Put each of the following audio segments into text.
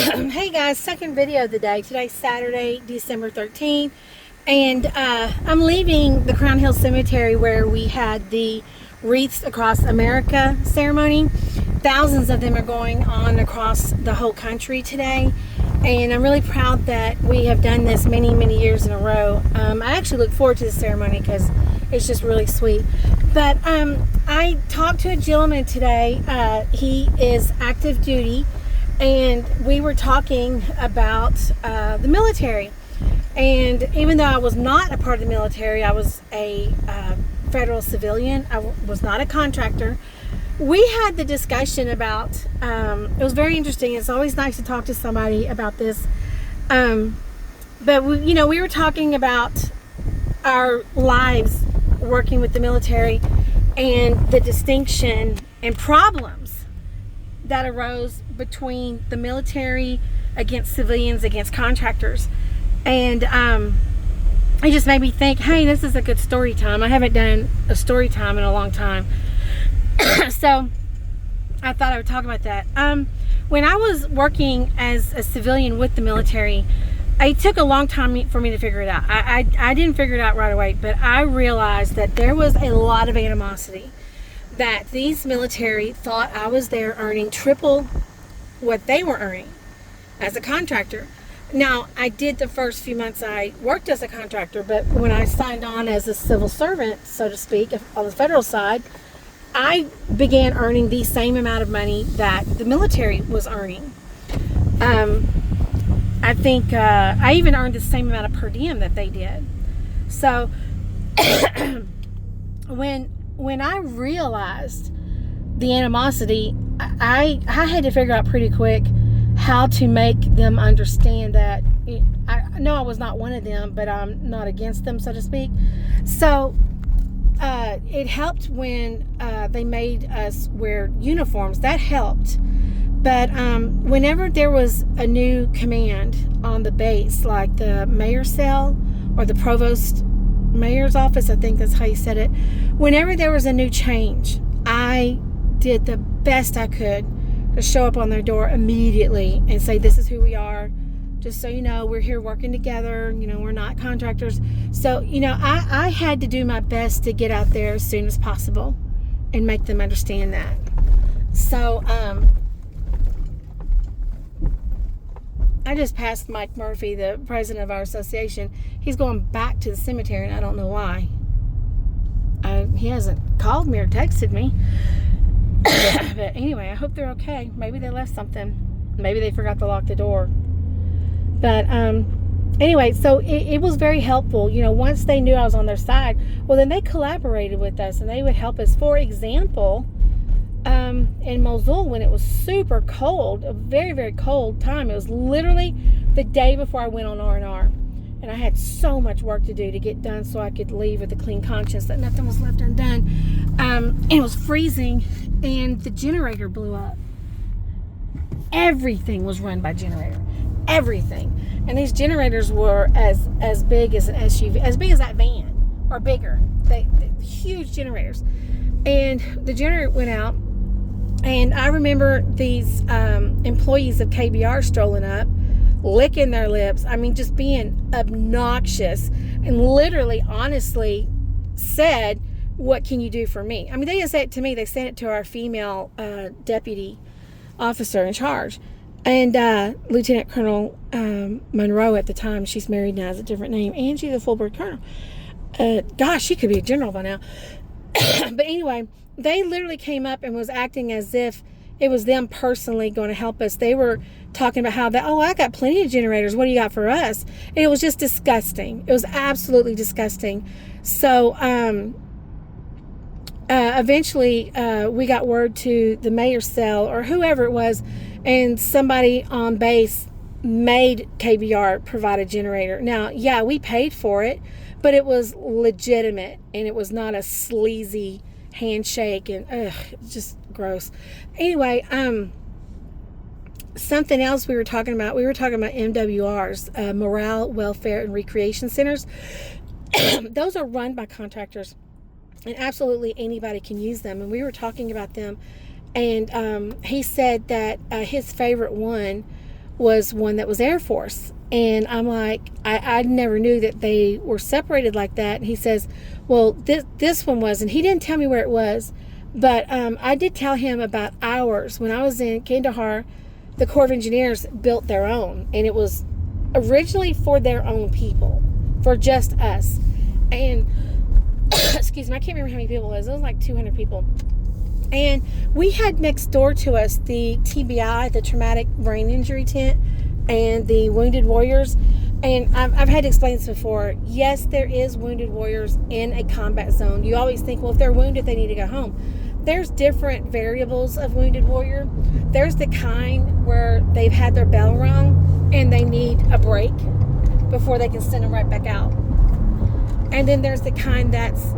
Hey guys, second video of the day. Today's Saturday, December 13th, and I'm leaving the Crown Hill Cemetery where we had the Wreaths Across America ceremony. Thousands of them are going on across the whole country today, and I'm really proud that we have done this many years in a row. I actually look forward to the ceremony because it's just really sweet. But I talked to a gentleman today. He is active duty, and we were talking about the military. And even though I was not a part of the military, I was a federal civilian. I was not a contractor. We had the discussion about, it was very interesting. It's always nice to talk to somebody about this. But we were talking about our lives working with the military and the distinction and problems that arose between the military against civilians, against contractors. And it just made me think, hey, this is a good story time. I haven't done a story time in a long time. So I thought I would talk about that. When I was working as a civilian with the military, it took a long time for me to figure it out. I didn't figure it out right away, but I realized that there was a lot of animosity, that these military thought I was there earning triple what they were earning as a contractor. Now, I did the first few months I worked as a contractor, but when I signed on as a civil servant, so to speak, on the federal side, I began earning the same amount of money that the military was earning. I think I even earned the same amount of per diem that they did. So when I realized the animosity, I had to figure out pretty quick how to make them understand that I know I was not one of them, but I'm not against them, so to speak. So it helped when they made us wear uniforms. That helped. But whenever there was a new command on the base, like the mayor's cell or the provost mayor's office, I think that's how you said it, whenever there was a new change, I did the best I could to show up on their door immediately and say, this is who we are. Just so you know, we're here working together. We're not contractors. So, I had to do my best to get out there as soon as possible and make them understand that. So, I just passed Mike Murphy, the president of our association. He's going back to the cemetery, and I don't know why. He hasn't called me or texted me. But anyway, I hope they're okay. Maybe they left something. Maybe they forgot to lock the door. But anyway, so it was very helpful. Once they knew I was on their side, well, then they collaborated with us, and they would help us. For example, in Mosul, when it was super cold, a very cold time, it was literally the day before I went on R&R, and I had so much work to do to get done so I could leave with a clean conscience that nothing was left undone. And it was freezing, and the generator blew up. Everything was run by generator. Everything. And these generators were as big as an SUV, as big as that van, or bigger. They huge generators. And the generator went out, and I remember these employees of KBR strolling up, licking their lips. I mean, just being obnoxious, and literally, honestly said, what can you do for me? I mean, they didn't say it to me. They sent it to our female deputy officer in charge. And Lieutenant Colonel Monroe at the time, she's married now, has a different name, and she's a full-bird colonel. Gosh, she could be a general by now. But anyway, they literally came up and was acting as if it was them personally going to help us. They were talking about how I got plenty of generators. What do you got for us? And it was just disgusting. It was absolutely disgusting. So eventually we got word to the mayor's cell or whoever it was, and somebody on base made KBR provide a generator. Now, yeah, we paid for it, but it was legitimate, and it was not a sleazy handshake, and just gross. Anyway, something else we were talking about MWRs, Morale, Welfare, and Recreation Centers. Those are run by contractors, and absolutely anybody can use them. And we were talking about them, and he said that his favorite one was one that was Air Force. And I'm like, I never knew that they were separated like that. And he says, well, this one was, and he didn't tell me where it was, but I did tell him about ours. When I was in Kandahar, the Corps of Engineers built their own, and it was originally for their own people, for just us. And excuse me, I can't remember how many people it was. It was like 200 people. And we had next door to us the TBI, the Traumatic Brain Injury Tent, and the Wounded Warriors. And I've had to explain this before. Yes, there is Wounded Warriors in a combat zone. You always think, well, if they're wounded, they need to go home. There's different variables of Wounded Warrior. There's the kind where they've had their bell rung and they need a break before they can send them right back out. And then there's the kind that's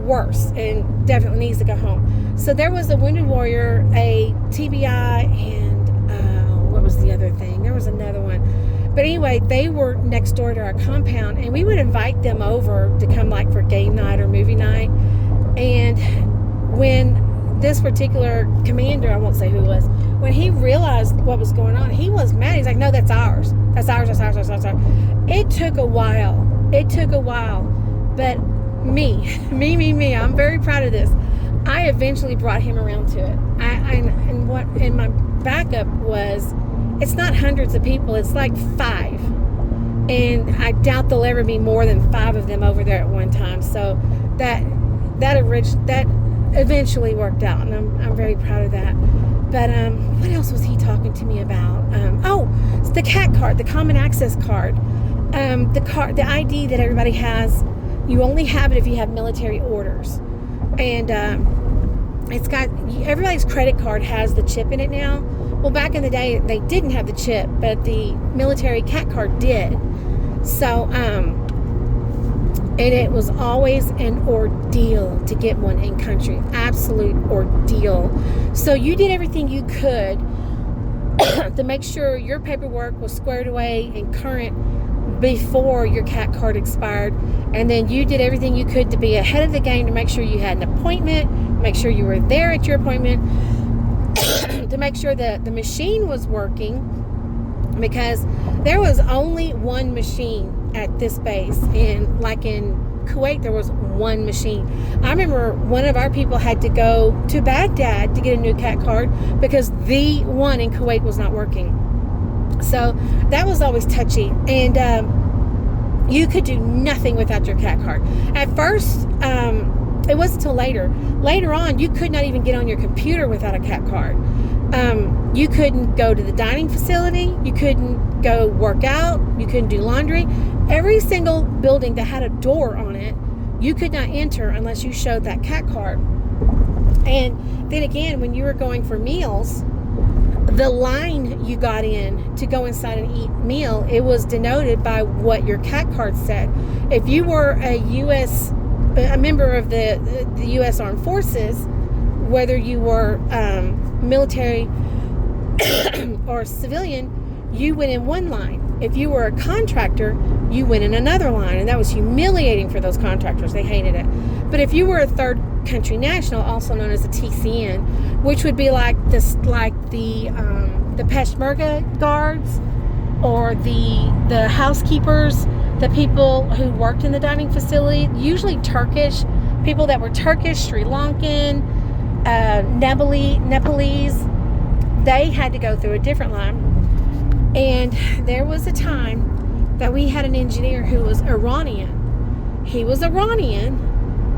worse and definitely needs to go home. So there was a Wounded Warrior, a TBI, and what was the other thing? There was another one. But anyway, they were next door to our compound, and we would invite them over to come like for game night or movie night. And when this particular commander, I won't say who it was, when he realized what was going on, he was mad. He's like, no, that's ours. That's ours, that's ours, that's ours, that's ours. It took a while. But me, I'm very proud of this. I eventually brought him around to it. And my backup was, it's not hundreds of people, it's like 5. And I doubt there'll ever be more than 5 of them over there at one time. So that eventually worked out, and I'm very proud of that. But what else was he talking to me about? It's the CAT card, the Common Access Card. The ID that everybody has, you only have it if you have military orders. And it's got, everybody's credit card has the chip in it now. Well, back in the day, they didn't have the chip, but the military CAT card did. So, and it was always an ordeal to get one in country. Absolute ordeal. So you did everything you could to make sure your paperwork was squared away and current before your CAT card expired. And then you did everything you could to be ahead of the game to make sure you had an appointment, make sure you were there at your appointment, to make sure that the machine was working, because there was only one machine at this base. And like in Kuwait, there was one machine. I remember one of our people had to go to Baghdad to get a new CAT card because the one in Kuwait was not working. So that was always touchy. And you could do nothing without your CAT card. At first, it wasn't until later. Later on, you could not even get on your computer without a CAT card. You couldn't go to the dining facility. You couldn't go work out. You couldn't do laundry. Every single building that had a door on it, you could not enter unless you showed that CAT card. And then again, when you were going for meals, the line you got in to go inside and eat meal, it was denoted by what your CAT card said. If you were a member of the U.S. Armed Forces, whether you were military or civilian, you went in one line. If you were a contractor, you went in another line, and that was humiliating for those contractors. They hated it. But if you were a third country national, also known as a TCN, which would be like this, like the Peshmerga guards, or the housekeepers, the people who worked in the dining facility, usually Turkish, people that were Turkish, Sri Lankan, Nepalese, they had to go through a different line. And there was a time that we had an engineer who was Iranian. He was Iranian,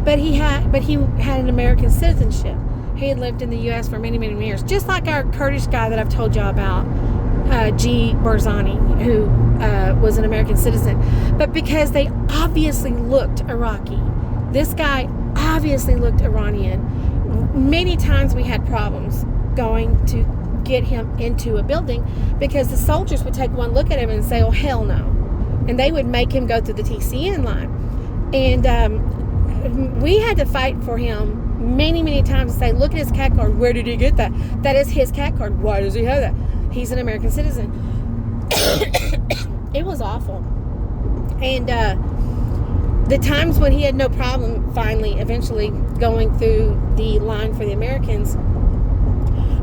but he had an American citizenship. He had lived in the U.S. for many, many years, just like our Kurdish guy that I've told y'all about, G. Barzani, who was an American citizen. But because they obviously looked Iraqi, this guy obviously looked Iranian. Many times we had problems going to get him into a building because the soldiers would take one look at him and say, oh, hell no. And they would make him go through the TCN line. And we had to fight for him many, many times and say, look at his CAT card. Where did he get that? That is his CAT card. Why does he have that? He's an American citizen. It was awful. And the times when he had no problem eventually going through the line for the Americans,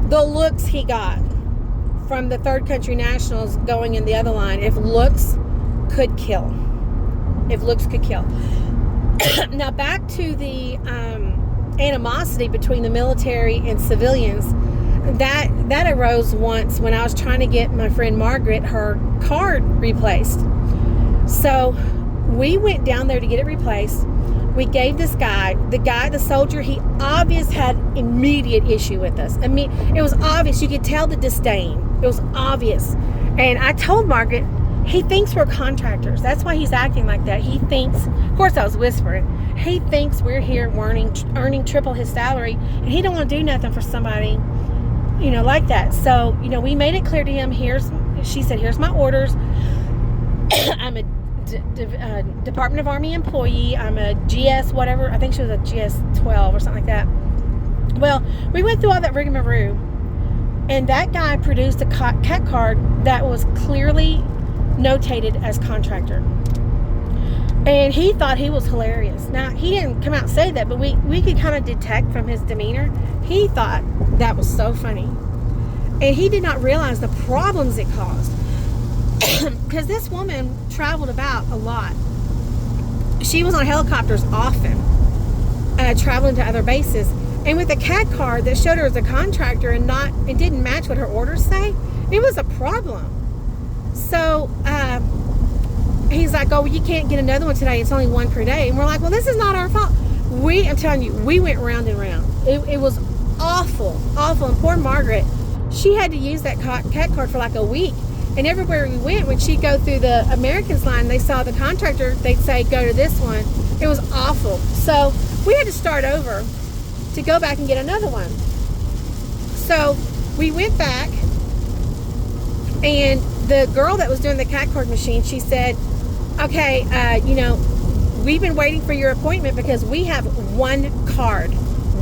the looks he got from the third country nationals going in the other line if looks could kill. If looks could kill. Now back to the animosity between the military and civilians. That arose once when I was trying to get my friend Margaret her card replaced. So we went down there to get it replaced. We gave this guy, the soldier, he obviously had immediate issue with us. I mean, it was obvious. You could tell the disdain. It was obvious. And I told Margaret, he thinks we're contractors. That's why he's acting like that. He thinks, of course I was whispering, he thinks we're here earning triple his salary, and he don't want to do nothing for somebody, you know, like that. So, you know, we made it clear to him, she said, here's my orders. I'm a Department of Army employee. I'm a GS whatever. I think she was a GS 12 or something like that. Well, we went through all that rigmarole, and that guy produced a CAT card that was clearly notated as contractor. And he thought he was hilarious. Now, he didn't come out and say that, but we could kind of detect from his demeanor, he thought that was so funny. And he did not realize the problems it caused. Because this woman traveled about a lot. She was on helicopters often, traveling to other bases. And with a CAT card that showed her as a contractor and didn't match what her orders say, it was a problem. So he's like, oh, well, you can't get another one today. It's only one per day. And we're like, well, this is not our fault. I'm telling you, we went round and round. It was awful, awful. And poor Margaret, she had to use that CAT card for like a week. And everywhere we went, when she'd go through the Americans line, they saw the contractor, they'd say, go to this one. It was awful. So we had to start over to go back and get another one. So we went back, and the girl that was doing the CAT card machine, she said, okay, you know, we've been waiting for your appointment because we have one card.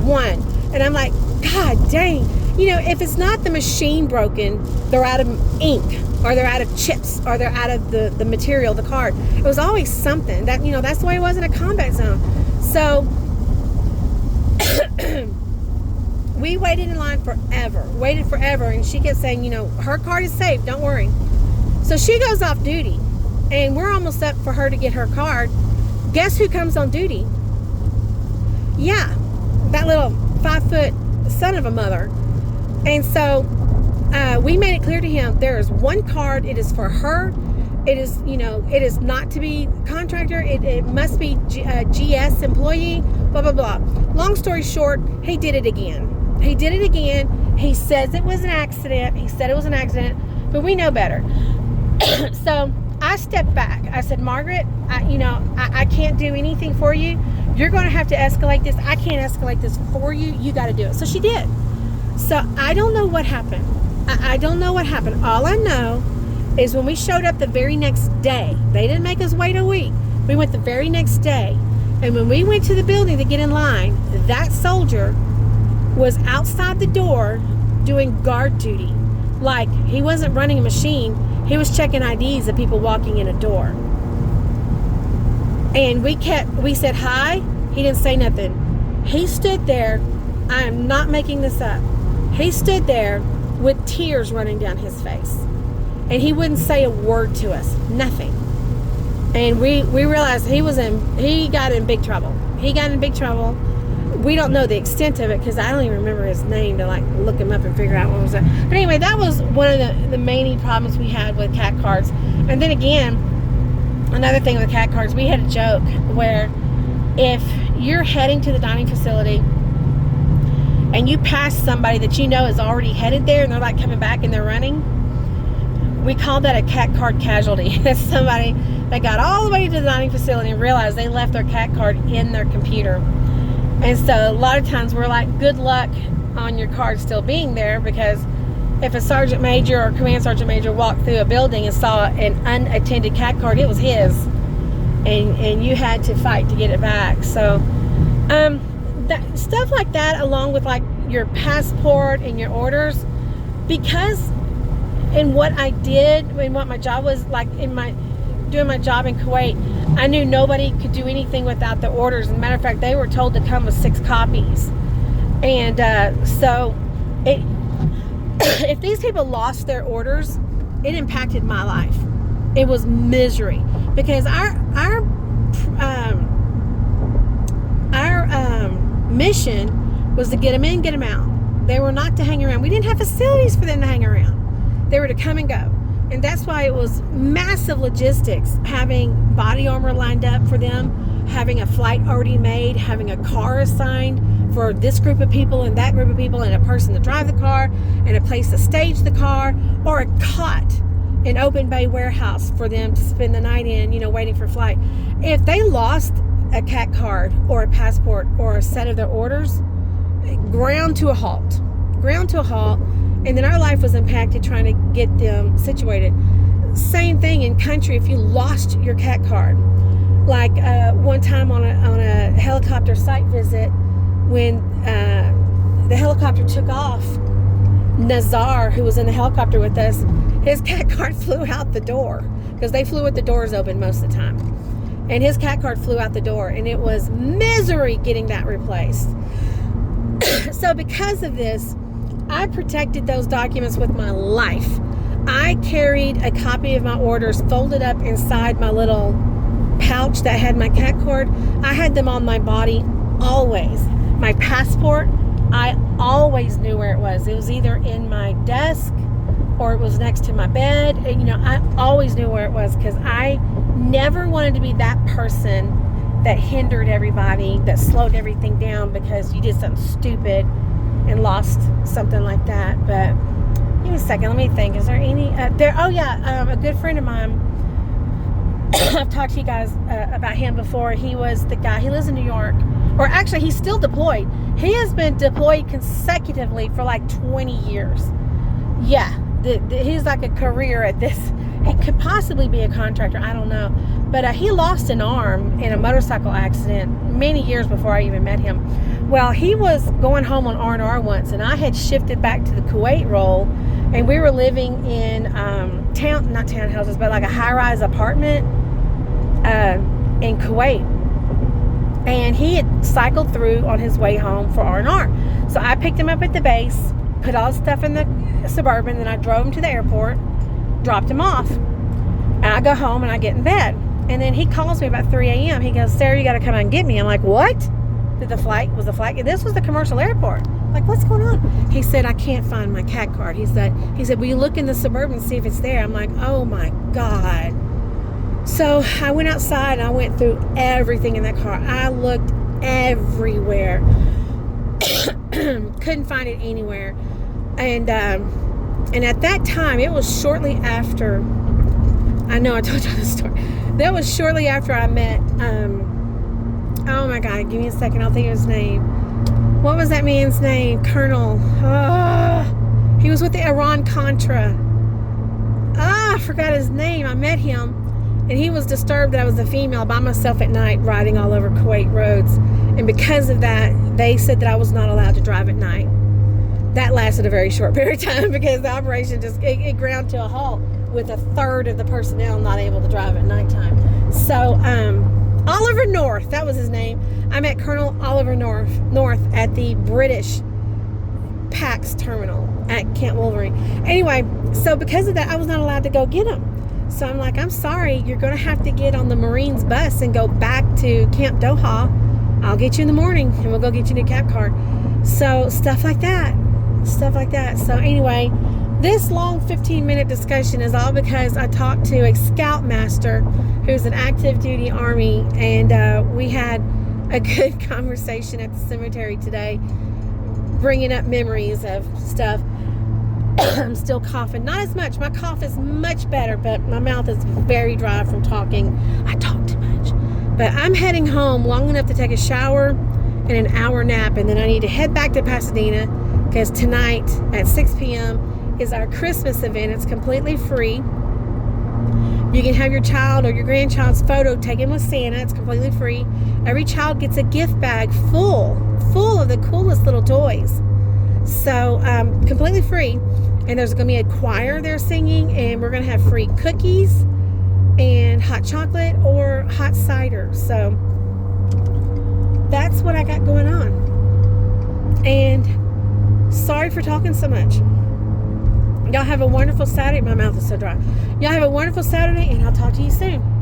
One. And I'm like, God dang. You know, if it's not the machine broken, they're out of ink, or they're out of chips, or they're out of the material, the card. It was always something. That, you know, that's the way it was in a combat zone. So we waited in line waited forever, and she kept saying, you know, her card is safe, don't worry. So she goes off duty, and we're almost up for her to get her card. Guess who comes on duty? Yeah, that little 5-foot son of a mother. And so we made it clear to him, there is one card, it is for her. It is, you know, it is not to be contractor. It must be GS employee, blah, blah, blah. Long story short, he did it again. He says it was an accident. He said it was an accident, but we know better. So I stepped back. I said, Margaret, I can't do anything for you. You're going to have to escalate this. I can't escalate this for you. You got to do it. So she did. So I don't know what happened. I don't know what happened. All I know is when we showed up the very next day, they didn't make us wait a week. We went the very next day. And when we went to the building to get in line, that soldier was outside the door doing guard duty. Like, he wasn't running a machine. He was checking IDs of people walking in a door. And we said hi. He didn't say nothing. He stood there. I am not making this up. He stood there with tears running down his face. And he wouldn't say a word to us. Nothing. And we realized he got in big trouble. He got in big trouble. We don't know the extent of it because I don't even remember his name to like look him up and figure out what was that. But anyway, that was one of the main problems we had with CAT cards. And then again, another thing with CAT cards, we had a joke where if you're heading to the dining facility and you pass somebody that you know is already headed there and they're like coming back and they're running, we call that a CAT card casualty. That's somebody that got all the way to the dining facility and realized they left their CAT card in their computer. And so a lot of times we're like, good luck on your card still being there, because if a sergeant major or command sergeant major walked through a building and saw an unattended CAT card, it was his. And you had to fight to get it back. So stuff like that, along with like your passport and your orders, because in what I did, and what my job was like doing my job in Kuwait, I knew nobody could do anything without the orders. As a matter of fact, they were told to come with 6 copies. And so if these people lost their orders, it impacted my life. It was misery, because our mission was to get them in, get them out. They were not to hang around. We didn't have facilities for them to hang around. They were to come and go. And that's why it was massive logistics, having body armor lined up for them, having a flight already made, having a car assigned for this group of people and that group of people, and a person to drive the car, and a place to stage the car, or a cot in open bay warehouse for them to spend the night in, waiting for flight. If they lost a CAT card or a passport or a set of their orders, ground to a halt, and then our life was impacted trying to get them situated. Same thing in country. If you lost your CAT card, like one time on a helicopter site visit, when the helicopter took off, Nazar, who was in the helicopter with us, his CAT card flew out the door, because they flew with the doors open most of the time, and his CAT card flew out the door, and it was misery getting that replaced. So because of this, I protected those documents with my life. I carried a copy of my orders folded up inside my little pouch that had my CAT card. I had them on my body always. My passport, I always knew where it was. It was either in my desk or it was next to my bed. And, I always knew where it was, because I never wanted to be that person that hindered everybody, that slowed everything down because you did something stupid and lost something like that. But give me a second, let me think. Is there any a good friend of mine, I've talked to you guys about him before. He was the guy, he lives in New York, or actually he's still deployed. He has been deployed consecutively for like 20 years. Yeah, he's like a career at this. He could possibly be a contractor, I don't know. But he lost an arm in a motorcycle accident many years before I even met him. Well, he was going home on R&R once, and I had shifted back to the Kuwait role, and we were living in not townhouses, but like a high-rise apartment in Kuwait. And he had cycled through on his way home for R&R. So I picked him up at the base, put all the stuff in the Suburban, then I drove him to the airport, dropped him off. And I go home and I get in bed. And then he calls me about 3 a.m. He goes, "Sarah, you got to come out and get me." I'm like, "What? Was the flight? This was the commercial airport." I'm like, "What's going on?" He said, "I can't find my CAT card." He said, "Will you look in the Suburban and see if it's there?" I'm like, "Oh my God." So I went outside and I went through everything in that car. I looked everywhere. Couldn't find it anywhere. And at that time, it was shortly after, I know I told you this story. That was shortly after I met, oh my God, give me a second, I'll think of his name. What was that man's name? Colonel. He was with the Iran-Contra. I forgot his name. I met him, and he was disturbed that I was a female by myself at night riding all over Kuwait roads. And because of that, they said that I was not allowed to drive at night. That lasted a very short period of time, because the operation it ground to a halt with a third of the personnel not able to drive at nighttime. So Oliver North, that was his name. I met Colonel Oliver North at the British PAX terminal at Camp Wolverine. Anyway, so because of that, I was not allowed to go get him. So I'm like, "I'm sorry, you're going to have to get on the Marines bus and go back to Camp Doha. I'll get you in the morning and we'll go get you a new CAT card." So stuff like that. So anyway, this long 15-minute discussion is all because I talked to a scoutmaster who's an active duty Army, and we had a good conversation at the cemetery today, bringing up memories of stuff. I'm still coughing, not as much. My cough is much better, but my mouth is very dry from talking. I talk too much. But I'm heading home long enough to take a shower and an hour nap, and then I need to head back to Pasadena, because tonight at 6 p.m. is our Christmas event. It's completely free. You can have your child or your grandchild's photo taken with Santa. It's completely free. Every child gets a gift bag full of the coolest little toys. So completely free. And there's going to be a choir there singing, and we're going to have free cookies and hot chocolate or hot cider. So that's what I got going on. And sorry for talking so much. Y'all have a wonderful Saturday. My mouth is so dry. Y'all have a wonderful Saturday, and I'll talk to you soon.